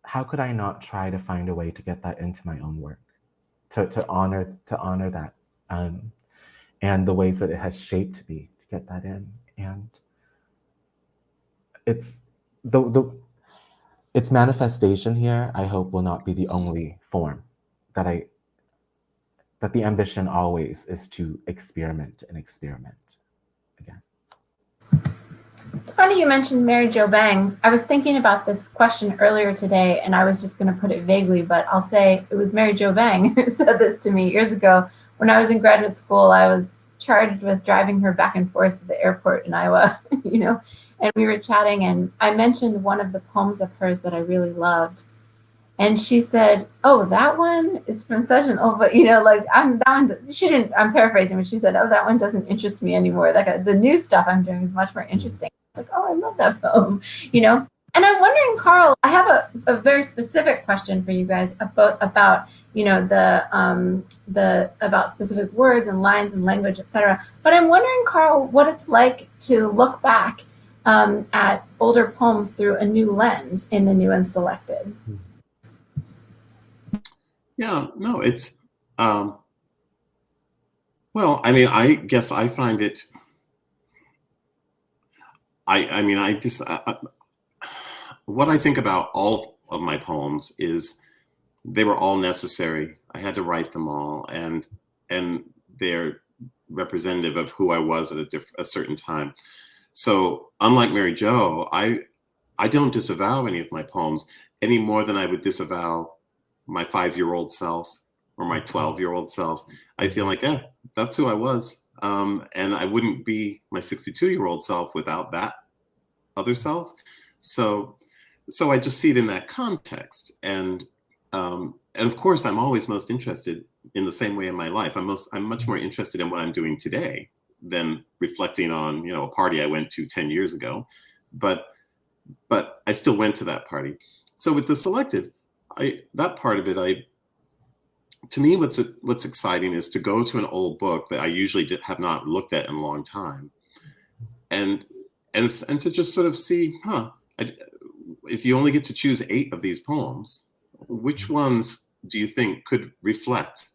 How could I not try to find a way to get that into my own work? To honor that, and the ways that it has shaped me to get that in. And it's its manifestation here, I hope, will not be the only form that the ambition always is to experiment and experiment again. It's funny you mentioned Mary Jo Bang. I was thinking about this question earlier today, and I was just going to put it vaguely, but I'll say it was Mary Jo Bang who said this to me years ago. When I was in graduate school, I was charged with driving her back and forth to the airport in Iowa, you know, and we were chatting, and I mentioned one of the poems of hers that I really loved. And she said, "Oh, that one is from such an old, but you know, like that one." She didn't. I'm paraphrasing, but she said, "Oh, that one doesn't interest me anymore. Like the new stuff I'm doing is much more interesting." Like, oh, I love that poem, you know. And I'm wondering, Carl, I have a very specific question for you guys about you know the about specific words and lines and language, etc. But I'm wondering, Carl, what it's like to look back at older poems through a new lens in the New and Selected. Yeah, no, it's, well, I mean, I guess I find it, I mean, I just, what I think about all of my poems is they were all necessary. I had to write them all, and they're representative of who I was at a certain time. So unlike Mary Jo, I don't disavow any of my poems any more than I would disavow my 5-year-old self or my 12-year-old self. I feel like, yeah, that's who I was. And I wouldn't be my 62-year-old self without that other self. So I just see it in that context. And of course, I'm always most interested in the same way in my life. I'm much more interested in what I'm doing today than reflecting on, you know, a party I went to 10 years ago. but I still went to that party. So with the selected, that part of it, to me, what's exciting is to go to an old book that I usually have not looked at in a long time, and to just sort of see, if you only get to choose 8 of these poems, which ones do you think could reflect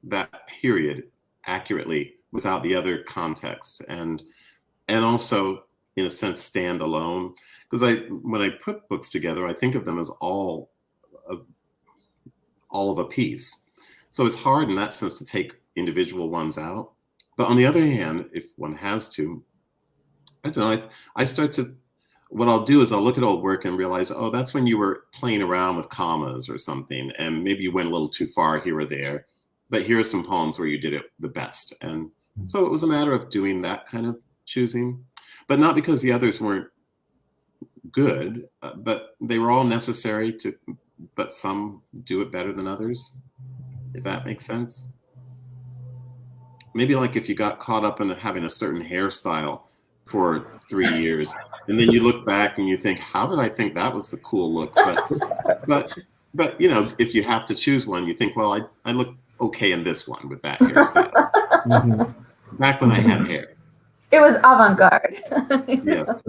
that period accurately without the other context, and also, in a sense, stand alone? Because when I put books together, I think of them as all of a piece. So it's hard in that sense to take individual ones out. But on the other hand, if one has to, I don't know, I start to, what I'll do is I'll look at old work and realize, oh, that's when you were playing around with commas or something, and maybe you went a little too far here or there, but here are some poems where you did it the best. And so it was a matter of doing that kind of choosing, but not because the others weren't good, but they were all necessary but some do it better than others, if that makes sense. Maybe like if you got caught up in having a certain hairstyle for 3 years, and then you look back and you think, how did I think that was the cool look? But you know, if you have to choose one, you think, well, I look okay in this one with that hairstyle. Back when I had hair. It was avant-garde. Yes.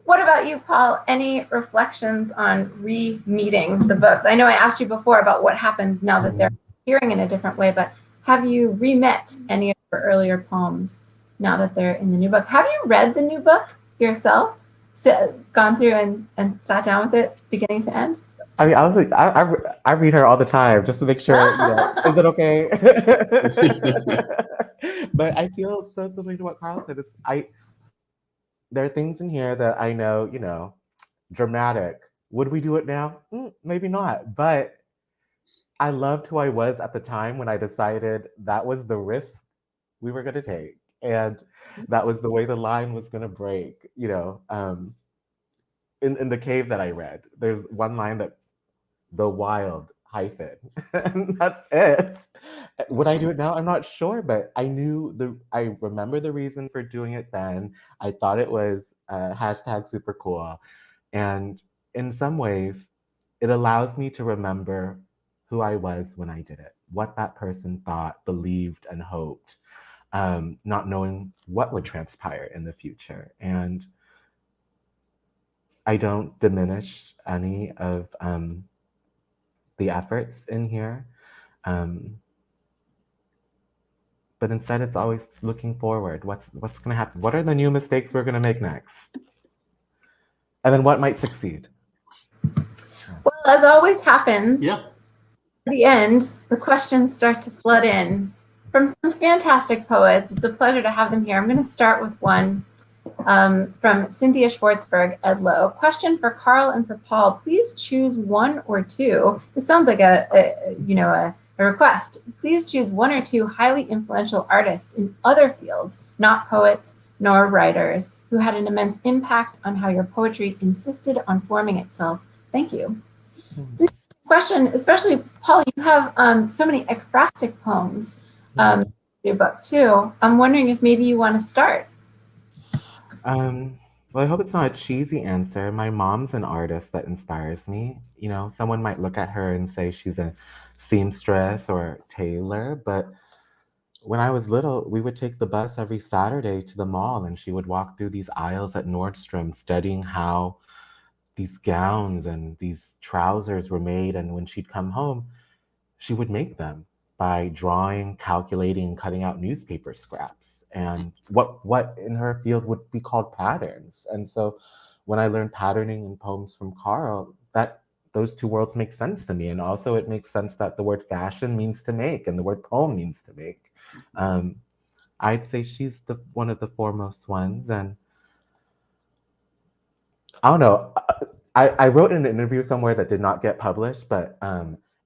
What about you, Paul? Any reflections on re-meeting the books? I know I asked you before about what happens now that they're appearing in a different way, but have you re-met any of your earlier poems now that they're in the new book? Have you read the new book yourself? Gone through and sat down with it beginning to end? I mean, I was like, I read her all the time just to make sure, you know, is it okay? But I feel so similar to what Carl said. There are things in here that I know, you know, dramatic. Would we do it now? Maybe not. But I loved who I was at the time when I decided that was the risk we were going to take. And that was the way the line was going to break, you know. In the cave that I read, there's one line that, the wild hyphen, and that's it. Would I do it now? I'm not sure, but I remember the reason for doing it then. I thought it was hashtag super cool. And in some ways, it allows me to remember who I was when I did it, what that person thought, believed, and hoped, not knowing what would transpire in the future. And I don't diminish any of the efforts in here. But instead, it's always looking forward. What's going to happen? What are the new mistakes we're going to make next? And then what might succeed? Well, as always happens, yeah. At the end, the questions start to flood in from some fantastic poets. It's a pleasure to have them here. I'm going to start with one from Cynthia Schwartzberg, Edlow. Question for Carl and for Paul. Please choose one or two. This sounds like a request. Please choose one or two highly influential artists in other fields, not poets nor writers, who had an immense impact on how your poetry insisted on forming itself. Thank you. Question, especially Paul, you have so many ekphrastic poems in your book too. I'm wondering if maybe you want to start. Well, I hope it's not a cheesy answer. My mom's an artist that inspires me. You know, someone might look at her and say she's a seamstress or tailor, but when I was little, we would take the bus every Saturday to the mall, and she would walk through these aisles at Nordstrom studying how these gowns and these trousers were made. And when she'd come home, she would make them by drawing, calculating, cutting out newspaper scraps and what in her field would be called patterns. And so when I learned patterning in poems from Carl, those two worlds make sense to me. And also it makes sense that the word fashion means to make and the word poem means to make. I'd say she's one of the foremost ones. And I don't know, I wrote in an interview somewhere that did not get published, but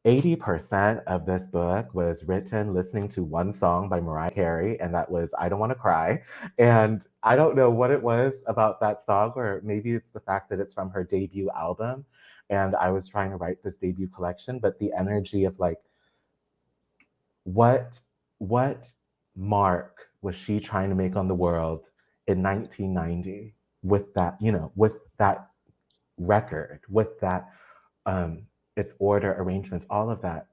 80% of this book was written listening to one song by Mariah Carey, and that was I Don't Want to Cry. And I don't know what it was about that song, or maybe it's the fact that it's from her debut album. And I was trying to write this debut collection, but the energy of like, what mark was she trying to make on the world in 1990? with that, you know, with that record, with that, its order, arrangements, all of that,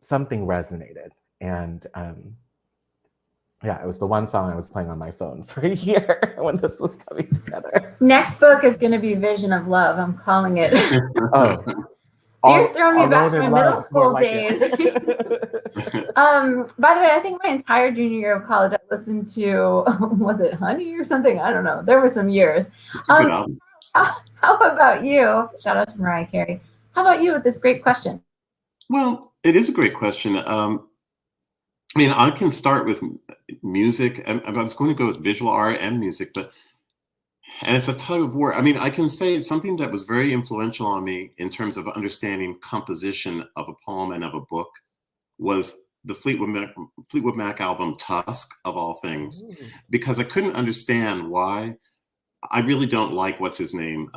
something resonated. And yeah, it was the one song I was playing on my phone for a year when this was coming together. Next book is going to be Vision of Love. I'm calling it. Oh, You're throwing me back to my middle Love, school like days. By the way, I think my entire junior year of college, I listened to, was it Honey or something? I don't know. There were some years. How about you? Shout out to Mariah Carey. How about you with this great question? Well, it is a great question. I mean, I can start with music. I was going to go with visual art and music, and it's a tug of war. I mean, I can say something that was very influential on me in terms of understanding composition of a poem and of a book was the Fleetwood Mac album Tusk, of all things, because I couldn't understand why. I really don't like, what's his name?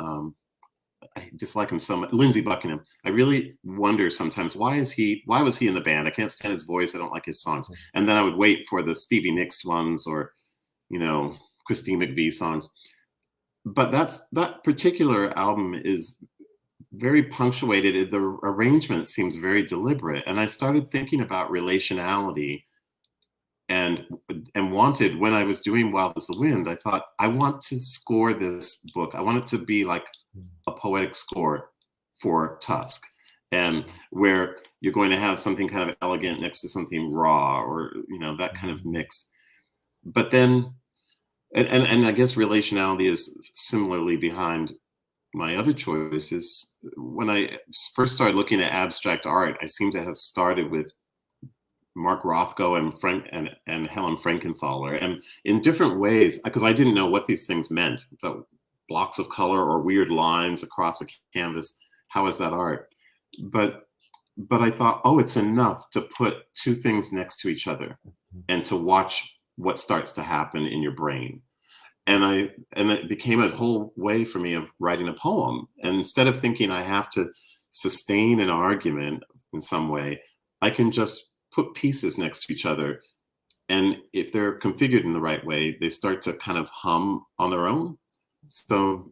I dislike him so much. Lindsey Buckingham. I really wonder sometimes, why was he in the band? I can't stand his voice. I don't like his songs. And then I would wait for the Stevie Nicks ones, or, you know, Christine McVie songs. But that particular album is very punctuated. The arrangement seems very deliberate. And I started thinking about relationality and wanted, when I was doing Wild as the Wind, I thought, I want to score this book. I want it to be like a poetic score for Tusk, and where you're going to have something kind of elegant next to something raw, or, you know, that kind of mix. But then, and I guess relationality is similarly behind my other choices. When I first started looking at abstract art, I seem to have started with Mark Rothko and Helen Frankenthaler, and in different ways, because I didn't know what these things meant. But blocks of color or weird lines across a canvas, how is that art? But I thought, oh, it's enough to put two things next to each other and to watch what starts to happen in your brain. And it became a whole way for me of writing a poem. And instead of thinking I have to sustain an argument in some way, I can just put pieces next to each other. And if they're configured in the right way, they start to kind of hum on their own. So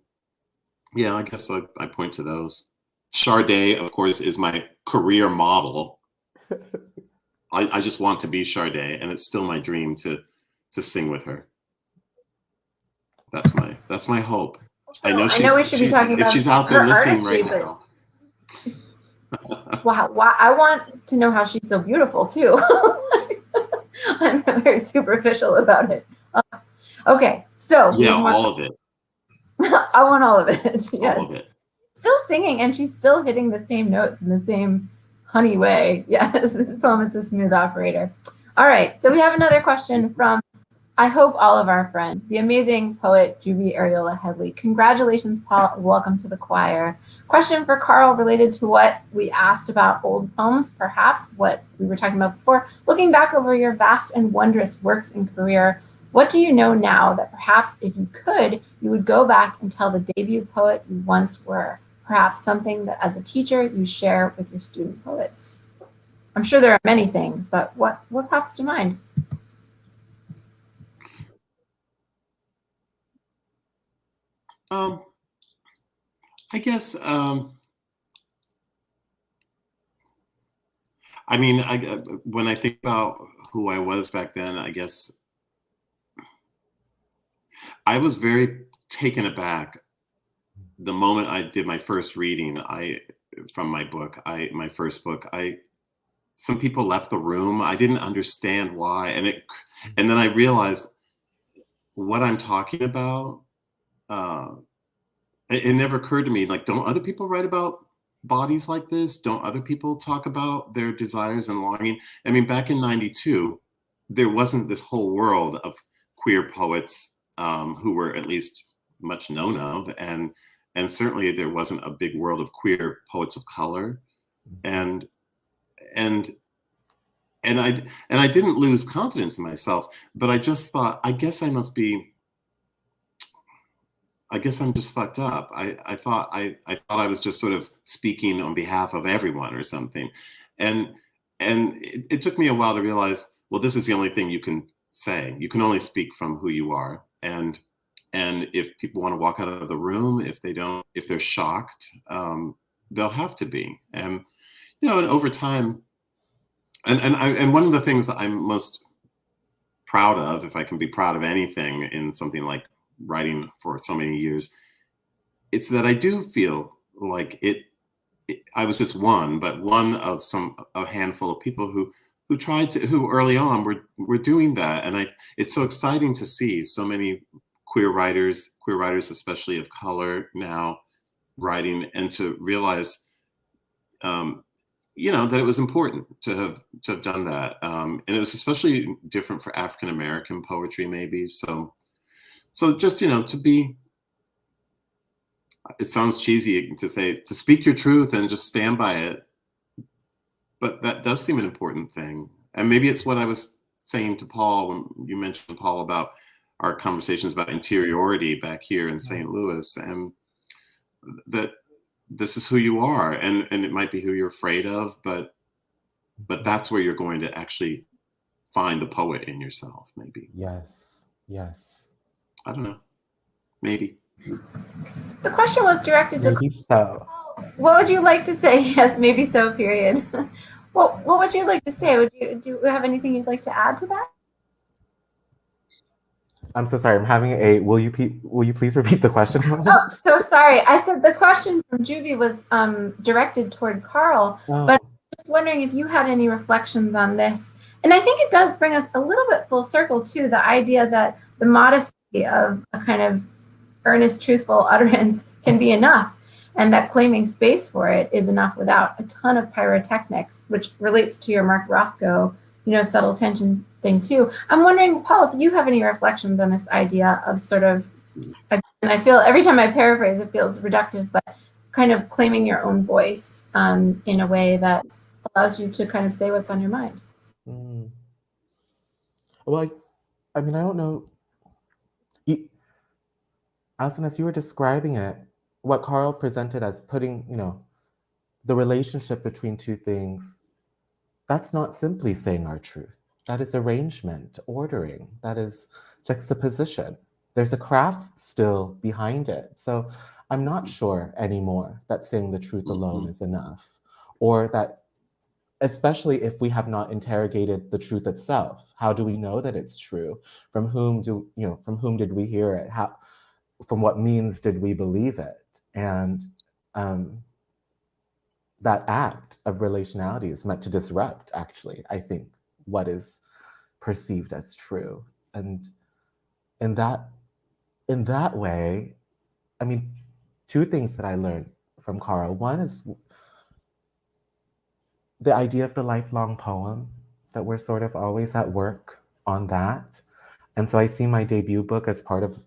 yeah, I guess I point to those. Sade, of course, is my career model. I just want to be Sade, and it's still my dream to sing with her. That's my hope. I know we should be talking about if she's out there listening right now. Wow, I want to know how she's so beautiful too. I'm very superficial about it. Okay, so yeah, all of it. I want all of it. Yes. All of it. Still singing, and she's still hitting the same notes in the same honey way. Yes, this poem is a smooth operator. All right, so we have another question from, I hope, all of our friends, the amazing poet Juby Ariola Headley. Congratulations, Paul. Welcome to the choir. Question for Carl related to what we asked about old poems, perhaps what we were talking about before. Looking back over your vast and wondrous works and career, what do you know now that perhaps if you could, you would go back and tell the debut poet you once were? Perhaps something that as a teacher you share with your student poets. I'm sure there are many things, but what pops to mind? I guess, I mean, when I think about who I was back then, I guess I was very taken aback the moment I did my first reading. From my book, my first book. Some people left the room. I didn't understand why, and then I realized what I'm talking about. It never occurred to me, like, don't other people write about bodies like this? Don't other people talk about their desires and longing? I mean, back in '92, there wasn't this whole world of queer poets who were at least much known of, and certainly there wasn't a big world of queer poets of color, and I didn't lose confidence in myself, but I just thought, I guess I'm just fucked up. I thought I was just sort of speaking on behalf of everyone or something, and it took me a while to realize, well, this is the only thing you can say. You can only speak from who you are, and and if people want to walk out of the room, if they're shocked, they'll have to be. And and over time, and one of the things that I'm most proud of, if I can be proud of anything in something like writing for so many years, it's that I do feel like I was just one, but one of a handful of people who who early on were doing that. And it's so exciting to see so many queer writers especially of color now writing, and to realize that it was important to have done that. And it was especially different for African American poetry, maybe. So just to be, it sounds cheesy to say, to speak your truth and just stand by it, but that does seem an important thing. And maybe it's what I was saying to Paul when you mentioned, Paul, about our conversations about interiority back here in St. Louis, and that this is who you are, and it might be who you're afraid of, but that's where you're going to actually find the poet in yourself, maybe. Yes. I don't know. Maybe. The question was directed to Maybe so. What would you like to say? Yes, maybe so, period. What would you like to say? Do you have anything you'd like to add to that? I'm so sorry. I'm having will you please repeat the question? Oh, so sorry. I said the question from Juby was directed toward Carl, but I'm just wondering if you had any reflections on this. And I think it does bring us a little bit full circle to the idea that the modesty of a kind of earnest, truthful utterance can be enough, and that claiming space for it is enough without a ton of pyrotechnics, which relates to your Mark Rothko, subtle tension thing too. I'm wondering, Paul, if you have any reflections on this idea of sort of, and I feel every time I paraphrase, it feels reductive, but kind of claiming your own voice in a way that allows you to kind of say what's on your mind. Well, I mean, I don't know. Alison, as you were describing it, what Carl presented as putting, the relationship between two things, that's not simply saying our truth. That is arrangement, ordering, that is juxtaposition. There's a craft still behind it. So I'm not sure anymore that saying the truth alone is enough, or that, especially if we have not interrogated the truth itself. How do we know that it's true? From whom did we hear it? From what means did we believe it? And that act of relationality is meant to disrupt, actually, I think, what is perceived as true. And in that way, I mean, two things that I learned from Carl. One is the idea of the lifelong poem, that we're sort of always at work on that. And so I see my debut book as part of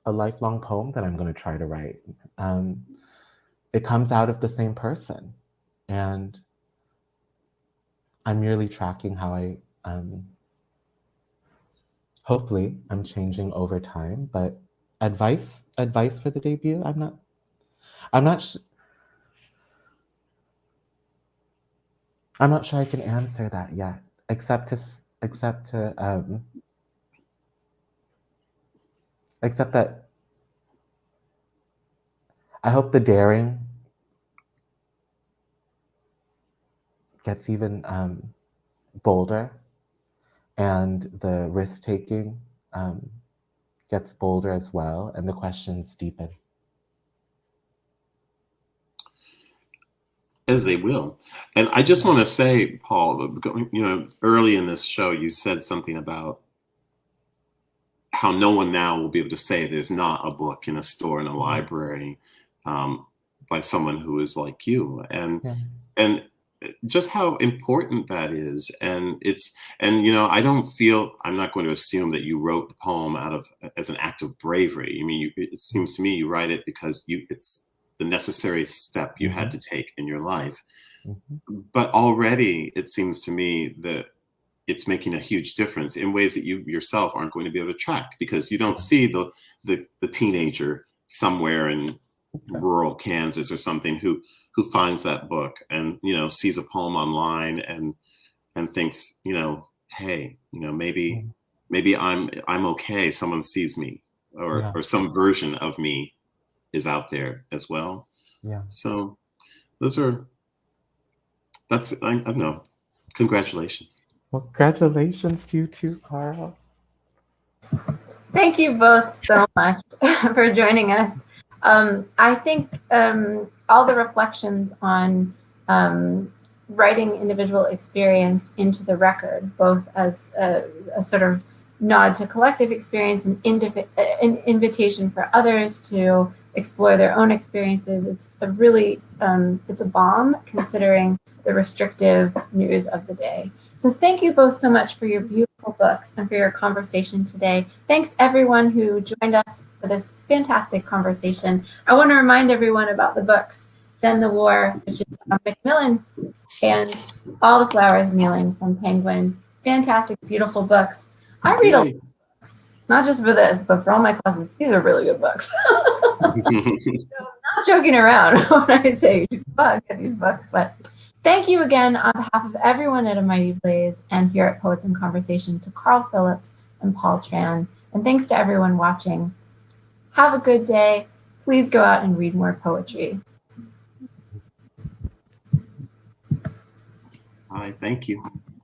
a lifelong poem that I'm going to try to write. It comes out of the same person, and I'm merely tracking how I, hopefully I'm changing over time, but advice for the debut, I'm not sure I can answer that yet, except that I hope the daring gets even bolder, and the risk-taking gets bolder as well, and the questions deepen. As they will. And I just want to say, Paul, early in this show, you said something about how no one now will be able to say there's not a book in a store, in a library, by someone who is like you. And just how important that is. And I don't feel, I'm not going to assume that you wrote the poem as an act of bravery. I mean, it seems to me you write it because it's the necessary step you had to take in your life. But already it seems to me that it's making a huge difference in ways that you yourself aren't going to be able to track, because you don't see the teenager somewhere in rural Kansas or something who finds that book and sees a poem online and thinks, hey, maybe I'm okay, someone sees me, or some version of me is out there as well. Yeah. So that's I don't know. Congratulations. Well, congratulations to you too, Carl. Thank you both so much for joining us. I think all the reflections on writing individual experience into the record, both as a sort of nod to collective experience and an invitation for others to explore their own experiences. It's a really, it's a balm considering the restrictive news of the day. So thank you both so much for your beautiful books and for your conversation today. Thanks everyone who joined us for this fantastic conversation. I want to remind everyone about the books, Then the War, which is from Macmillan, and All the Flowers Kneeling from Penguin. Fantastic, beautiful books. I read a lot of books, not just for this, but for all my classes. These are really good books. So I'm not joking around when I say you should get these books, but thank you again on behalf of everyone at A Mighty Blaze and here at Poets in Conversation to CARL PHILLIPS and Paul Tran. And thanks to everyone watching. Have a good day. Please go out and read more poetry. Hi, thank you.